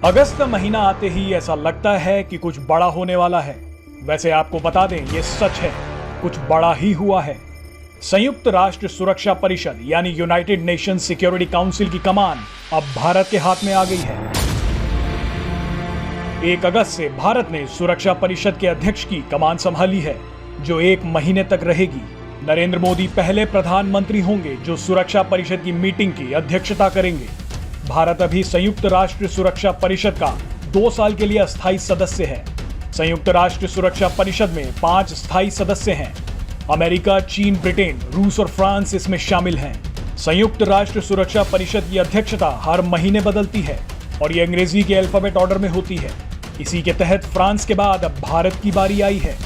अगस्त महीना आते ही ऐसा लगता है कि कुछ बड़ा होने वाला है। वैसे आपको बता दें, ये सच है, कुछ बड़ा ही हुआ है। संयुक्त राष्ट्र सुरक्षा परिषद यानी यूनाइटेड नेशन सिक्योरिटी काउंसिल की कमान अब भारत के हाथ में आ गई है। 1 अगस्त से भारत ने सुरक्षा परिषद के अध्यक्ष की कमान संभाली है, जो 1 महीने तक रहेगी। नरेंद्र मोदी पहले प्रधानमंत्री होंगे जो सुरक्षा परिषद की मीटिंग की अध्यक्षता करेंगे। भारत अभी संयुक्त राष्ट्र सुरक्षा परिषद का 2 साल के लिए अस्थायी सदस्य है। संयुक्त राष्ट्र सुरक्षा परिषद में 5 स्थायी सदस्य हैं। अमेरिका, चीन, ब्रिटेन, रूस और फ्रांस इसमें शामिल हैं। संयुक्त राष्ट्र सुरक्षा परिषद की अध्यक्षता हर महीने बदलती है और ये अंग्रेजी के अल्फाबेट ऑर्डर में होती है। इसी के तहत फ्रांस के बाद अब भारत की बारी आई है।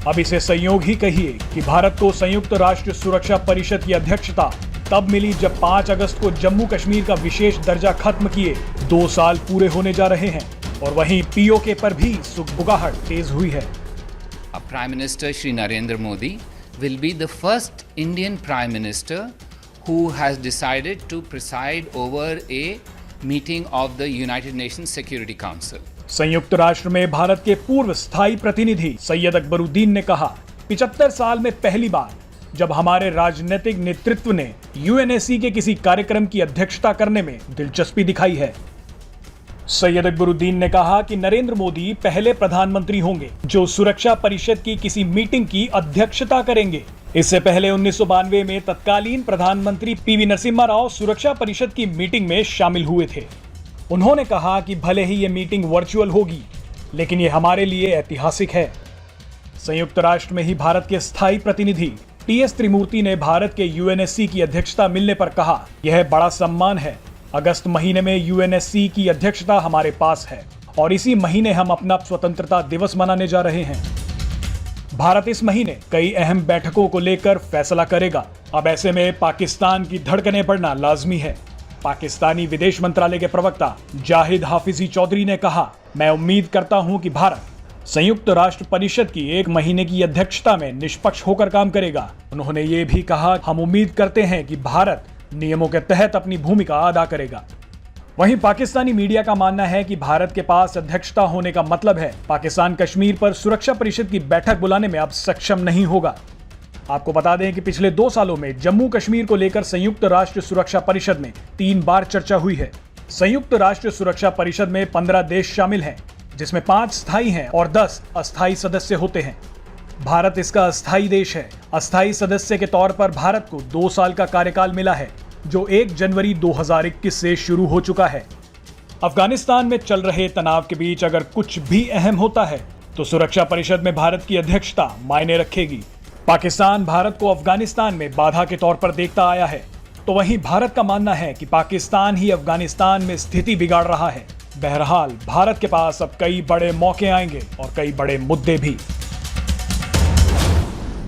अब इसे संयोग ही कहिए कि भारत को संयुक्त राष्ट्र सुरक्षा परिषद की अध्यक्षता तब मिली जब 5 अगस्त को जम्मू कश्मीर का विशेष दर्जा खत्म किए 2 साल पूरे होने जा रहे हैं और वहीं पीओके पर भी सुगबुगाहट तेज हुई है। Prime Minister Shri Narendra Modi will be the first Indian Prime Minister who has decided to preside over a meeting of the United Nations Security Council. संयुक्त राष्ट्र में भारत के पूर्व स्थायी प्रतिनिधि सैयद अकबरुद्दीन ने कहा, 75 साल में पहली बार जब हमारे राजनीतिक नेतृत्व ने यूएनएससी के किसी कार्यक्रम की अध्यक्षता करने में दिलचस्पी दिखाई है। सैयद अकबरुद्दीन ने कहा कि नरेंद्र मोदी पहले प्रधानमंत्री होंगे जो सुरक्षा परिषद की किसी मीटिंग की अध्यक्षता करेंगे। इससे पहले 1992 में तत्कालीन प्रधानमंत्री पीवी नरसिम्हा राव सुरक्षा परिषद की मीटिंग में शामिल हुए थे। उन्होंने कहा कि भले ही ये मीटिंग वर्चुअल होगी, लेकिन ये हमारे लिए ऐतिहासिक है। संयुक्त राष्ट्र में ही भारत के स्थायी प्रतिनिधि टीएस त्रिमूर्ति ने भारत के यूएनएससी की अध्यक्षता मिलने पर कहा, यह बड़ा सम्मान है। अगस्त महीने में यूएनएससी की अध्यक्षता हमारे पास है और इसी महीने हम अपना स्वतंत्रता दिवस मनाने जा रहे हैं। भारत इस महीने कई अहम बैठकों को लेकर फैसला करेगा। अब ऐसे में पाकिस्तान की धड़कनें बढ़ना लाजमी है। पाकिस्तानी विदेश मंत्रालय के प्रवक्ता जाहिद हाफिजी चौधरी ने कहा, मैं उम्मीद करता हूं कि भारत संयुक्त राष्ट्र परिषद की 1 महीने की अध्यक्षता में निष्पक्ष होकर काम करेगा। उन्होंने ये भी कहा, हम उम्मीद करते हैं कि भारत नियमों के तहत अपनी भूमिका अदा करेगा। वहीं पाकिस्तानी मीडिया का मानना है कि भारत के पास अध्यक्षता होने का मतलब है पाकिस्तान कश्मीर पर सुरक्षा परिषद की बैठक बुलाने में अब सक्षम नहीं होगा। आपको बता दें कि पिछले 2 सालों में जम्मू कश्मीर को लेकर संयुक्त राष्ट्र सुरक्षा परिषद में 3 बार चर्चा हुई है। संयुक्त राष्ट्र सुरक्षा परिषद में 15 देश शामिल हैं, जिसमें 5 स्थायी हैं और 10 अस्थायी सदस्य होते हैं। भारत इसका अस्थायी देश है। अस्थायी सदस्य के तौर पर भारत को 2 साल का कार्यकाल मिला है, जो 1 जनवरी 2021 से शुरू हो चुका है। अफगानिस्तान में चल रहे तनाव के बीच अगर कुछ भी अहम होता है तो सुरक्षा परिषद में भारत की अध्यक्षता मायने रखेगी। पाकिस्तान भारत को अफगानिस्तान में बाधा के तौर पर देखता आया है, तो वहीं भारत का मानना है कि पाकिस्तान ही अफगानिस्तान में स्थिति बिगाड़ रहा है। बहरहाल भारत के पास अब कई बड़े मौके आएंगे और कई बड़े मुद्दे भी।